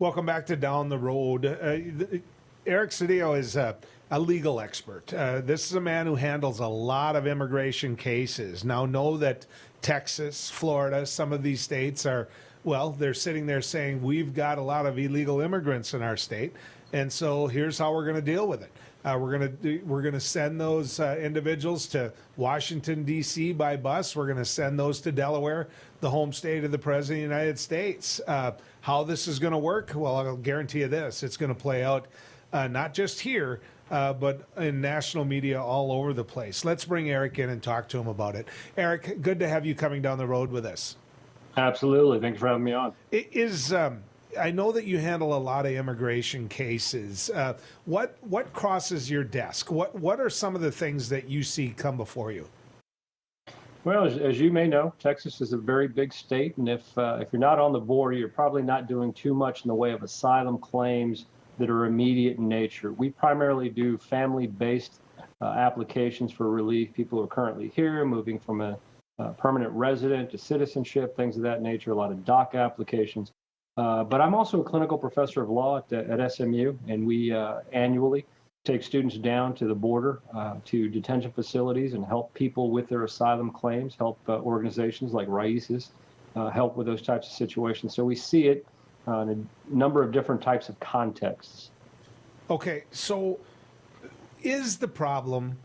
Welcome back to Down the Road. Eric Cedillo is a legal expert. This is a man who handles a lot of immigration cases. Now, know that Texas, Florida, some of these states are, well, they're sitting there saying, we've got a lot of illegal immigrants in our state, and so here's how we're going to deal with it. We're going to send those individuals to Washington, D.C. by bus. We're going to send those to Delaware, the home state of the President of the United States. How this is going to work? Well, I'll guarantee you this. It's going to play out not just here, but in national media all over the place. Let's bring Eric in and talk to him about it. Eric, good to have you coming down the road with us. Absolutely. Thanks for having me on. I know that you handle a lot of immigration cases. What crosses your desk? What are some of the things that you see come before you? Well, as you may know, Texas is a very big state, and if you're not on the border, you're probably not doing too much in the way of asylum claims that are immediate in nature. We primarily do family-based applications for relief. People who are currently here, moving from a permanent resident to citizenship, things of that nature, a lot of DACA applications. But I'm also a clinical professor of law at SMU, and we annually take students down to the border, to detention facilities, and help people with their asylum claims, help organizations like Raices help with those types of situations. So we see it in a number of different types of contexts. Okay, so is the problem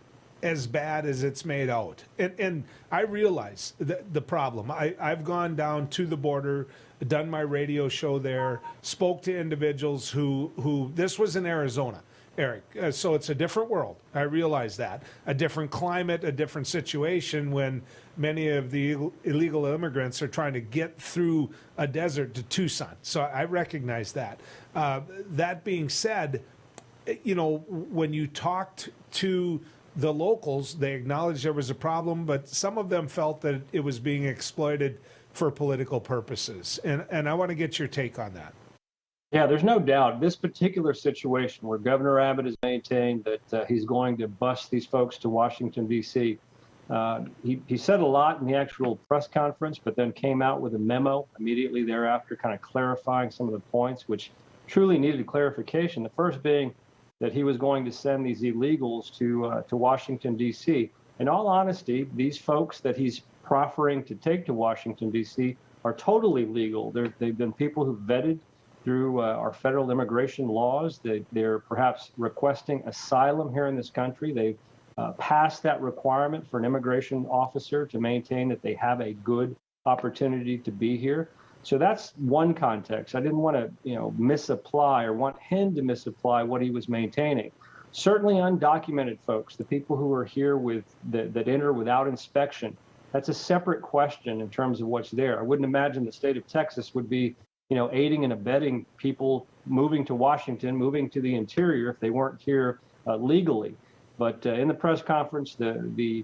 as bad as it's made out? And I realize the problem. I've gone down to the border, done my radio show there, spoke to individuals who this was in Arizona, Eric. So it's a different world. I realize that. A different climate, a different situation when many of the illegal immigrants are trying to get through a desert to Tucson. So I recognize that. That being said, you know, when you talked to the locals, they acknowledged there was a problem, but some of them felt that it was being exploited for political purposes. And I want to get your take on that. Yeah, there's no doubt. This particular situation where Governor Abbott has maintained that he's going to bus these folks to Washington, D.C., he said a lot in the actual press conference, but then came out with a memo immediately thereafter, kind of clarifying some of the points which truly needed clarification. The first being that he was going to send these illegals to Washington, D.C. In all honesty, these folks that he's proffering to take to Washington, D.C. are totally legal. They've been people who vetted through our federal immigration laws. They're perhaps requesting asylum here in this country. They've passed that requirement for an immigration officer to maintain that they have a good opportunity to be here. So that's one context. I didn't want to, misapply or want him to misapply what he was maintaining. Certainly undocumented folks, the people who are here that enter without inspection, that's a separate question in terms of what's there. I wouldn't imagine the state of Texas would be, aiding and abetting people moving to Washington, moving to the interior if they weren't here legally. But in the press conference, the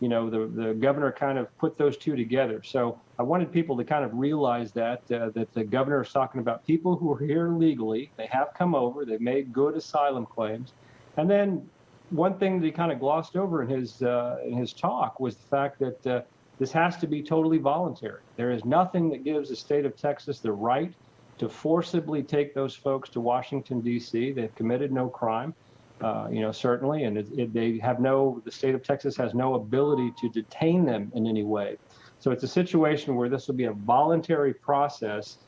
governor kind of put those two together. So I wanted people to kind of realize that the governor is talking about people who are here legally. They have come over. They've made good asylum claims. And then one thing that he kind of glossed over in his talk was the fact that this has to be totally voluntary. There is nothing that gives the state of Texas the right to forcibly take those folks to Washington, D.C. They've committed no crime. Certainly, and the state of Texas has no ability to detain them in any way. So it's a situation where this will be a voluntary process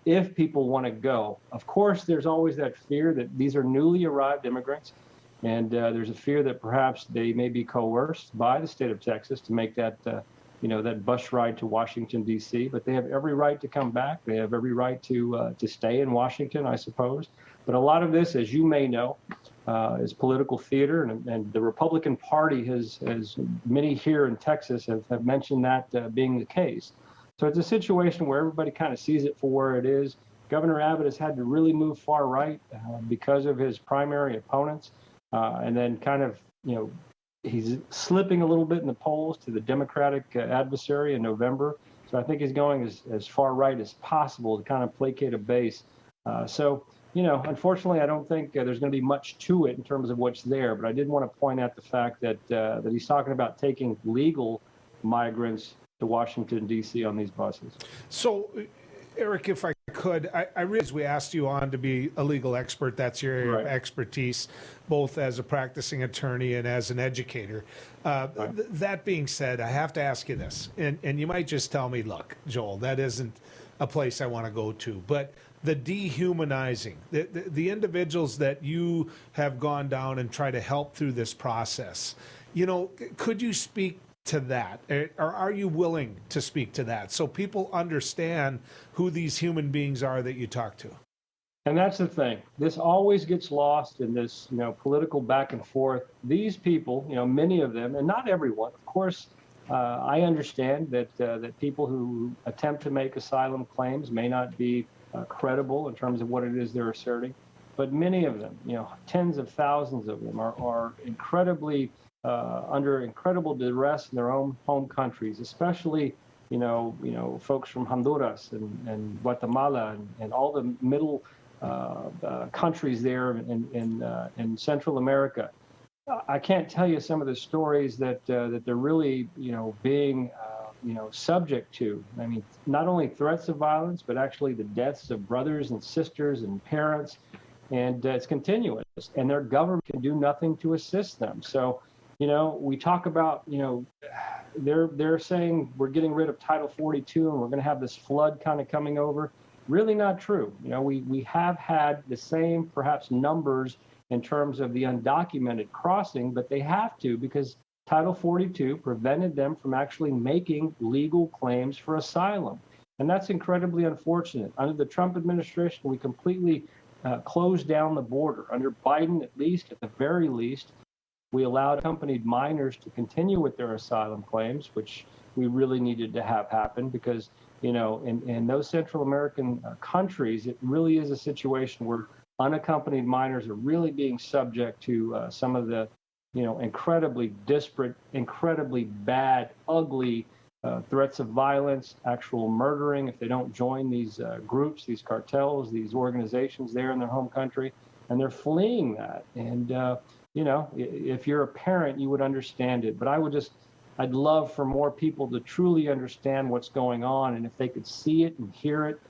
if people want to go. Of course, there's always that fear that these are newly arrived immigrants, and there's a fear that perhaps they may be coerced by the state of Texas to make that bus ride to Washington, D.C., but they have every right to come back. They have every right to stay in Washington, I suppose. But a lot of this, as you may know, is political theater, and the Republican Party has many here in Texas have mentioned that being the case. So it's a situation where everybody kind of sees it for where it is. Governor Abbott has had to really move far right because of his primary opponents, and then kind of, he's slipping a little bit in the polls to the Democratic adversary in November. So I think he's going as far right as possible to kind of placate a base. Unfortunately, I don't think there's going to be much to it in terms of what's there. But I did want to point out the fact that he's talking about taking legal migrants to Washington, D.C. on these buses. So, Eric, if I could, I realize we asked you on to be a legal expert. That's your area of expertise, both as a practicing attorney and as an educator. That being said, I have to ask you this, and you might just tell me, look, Joel, that isn't a place I want to go to. But the dehumanizing, the individuals that you have gone down and try to help through this process, could you speak to that, or are you willing to speak to that so people understand who these human beings are that you talk to? And that's the thing. This always gets lost in this, political back and forth. These people, many of them, and not everyone, of course. I understand that people who attempt to make asylum claims may not be credible in terms of what it is they're asserting, but many of them, tens of thousands of them, are incredibly under incredible duress in their own home countries, especially folks from Honduras and Guatemala and all the middle countries there in Central America. I can't tell you some of the stories that they're really being subject to. I mean, not only threats of violence, but actually the deaths of brothers and sisters and parents, and it's continuous. And their government can do nothing to assist them. So, we talk about, they're saying we're getting rid of Title 42 and we're going to have this flood kind of coming over. Really not true. We have had the same perhaps numbers in terms of the undocumented crossing, but they have to because Title 42 prevented them from actually making legal claims for asylum. And that's incredibly unfortunate. Under the Trump administration, we completely closed down the border. Under Biden, at the very least, we allowed accompanied minors to continue with their asylum claims, which we really needed to have happen because, in those Central American countries, it really is a situation where unaccompanied minors are really being subject to some of the, incredibly disparate, incredibly bad, ugly threats of violence, actual murdering if they don't join these groups, these cartels, these organizations there in their home country, and they're fleeing that. And if you're a parent, you would understand it. But I'd love for more people to truly understand what's going on, and if they could see it and hear it.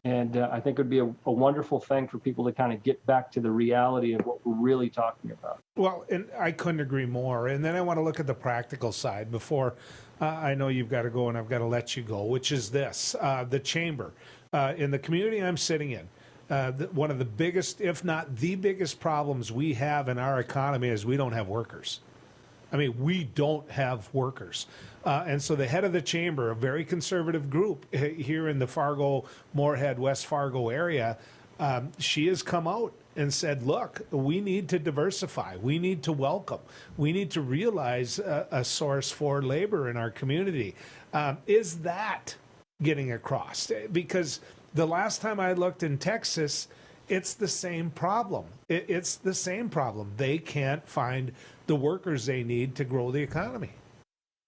And I think it would be a wonderful thing for people to kind of get back to the reality of what we're really talking about. Well, and I couldn't agree more. And then I want to look at the practical side before I know you've got to go and I've got to let you go, which is this. The chamber. In the community I'm sitting in, one of the biggest, if not the biggest problems we have in our economy is we don't have workers. I mean, we don't have workers. And so the head of the chamber, a very conservative group here in the Fargo, Moorhead, West Fargo area, she has come out and said, look, we need to diversify. We need to welcome. We need to realize a source for labor in our community. Is that getting across? Because the last time I looked in Texas, it's the same problem. It's the same problem. They can't find the workers they need to grow the economy.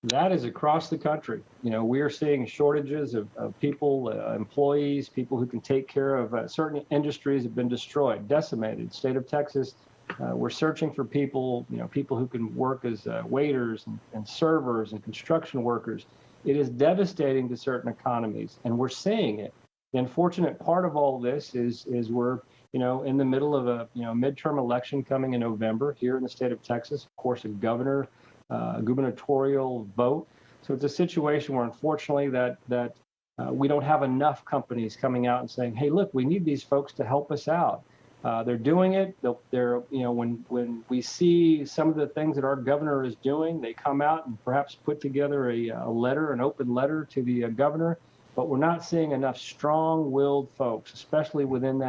That is across the country. We are seeing shortages of people, employees, people who can take care of certain industries have been destroyed, decimated. State of Texas, we're searching for people, people who can work as waiters and servers and construction workers. It is devastating to certain economies, and we're seeing it. The unfortunate part of all this is we're in the middle of a midterm election coming in November here in the state of Texas. Of course, a gubernatorial vote. So it's a situation where, unfortunately, that we don't have enough companies coming out and saying, "Hey, look, we need these folks to help us out." They're doing it. They're when we see some of the things that our governor is doing, they come out and perhaps put together a letter, an open letter to the governor. But we're not seeing enough strong-willed folks, especially within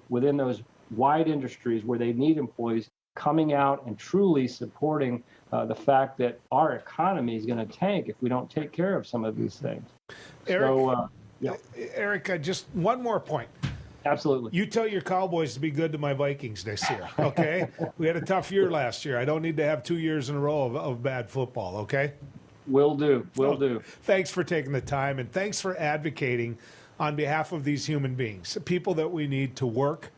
within those wide industries where they need employees, coming out and truly supporting the fact that our economy is going to tank if we don't take care of some of these things. Eric, Eric, just one more point. Absolutely. You tell your Cowboys to be good to my Vikings this year, okay? We had a tough year last year. I don't need to have 2 years in a row of bad football, okay? Will do. Do. Thanks for taking the time, and thanks for advocating on behalf of these human beings, people that we need to work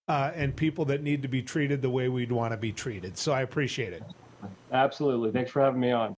and people that need to be treated the way we'd want to be treated. So I appreciate it. Absolutely. Thanks for having me on.